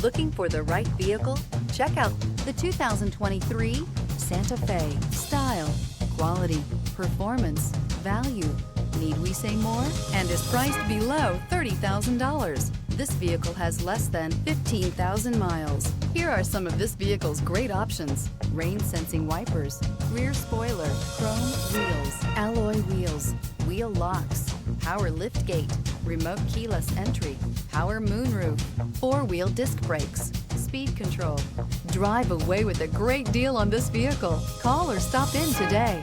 Looking for the right vehicle? Check out the 2023 Santa Fe. Style, quality, performance, value. Need we say more? And is priced below $30,000. This vehicle has less than 15,000 miles. Here are some of this vehicle's great options: rain sensing wipers, rear spoiler, chrome wheels, alloy wheels, wheel locks, power lift gate, remote keyless entry, power moonroof, four-wheel disc brakes, speed control. Drive away with a great deal on this vehicle. Call or stop in today.